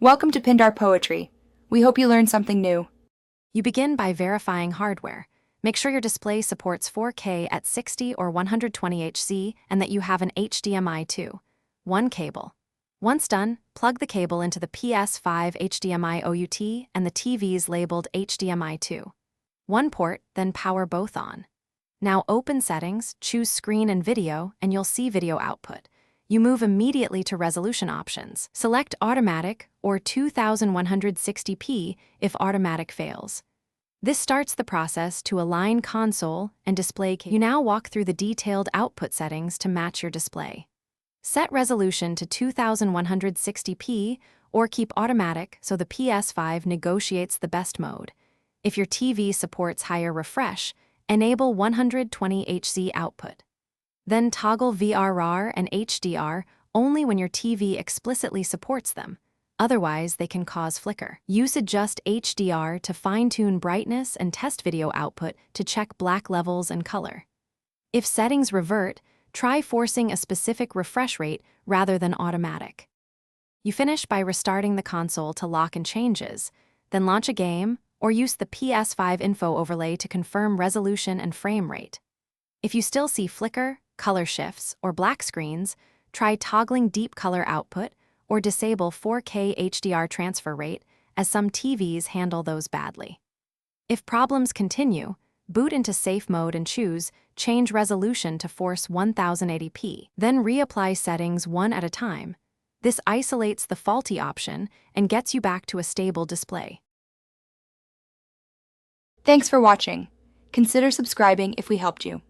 Welcome to Pindar Poetry. We hope you learned something new. You begin by verifying hardware. Make sure your display supports 4K at 60 or 120 Hz and that you have an HDMI 2. One cable. Once done, plug the cable into the Ps5 HDMI OUT and the TVs labeled HDMI 2. One port, then power both on. Now open Settings, choose Screen and Video, and you'll see video output. You move immediately to resolution options. Select Automatic or 2160p if Automatic fails. This starts the process to align console and display. You now walk through the detailed output settings to match your display. Set resolution to 2160p or keep automatic so the Ps5 negotiates the best mode. If your TV supports higher refresh, enable 120 Hz output. Then toggle VRR and HDR only when your TV explicitly supports them. Otherwise, they can cause flicker. Use Adjust HDR to fine-tune brightness and test video output to check black levels and color. If settings revert, try forcing a specific refresh rate rather than automatic. You finish by restarting the console to lock in changes, then launch a game or use the Ps5 info overlay to confirm resolution and frame rate. If you still see flicker, color shifts, or black screens, try toggling deep color output or disable 4K HDR transfer rate, as some TVs handle those badly. If problems continue, boot into safe mode and choose Change Resolution to force 1080p. Then reapply settings one at a time. This isolates the faulty option and gets you back to a stable display. Thanks for watching. Consider subscribing if we helped you.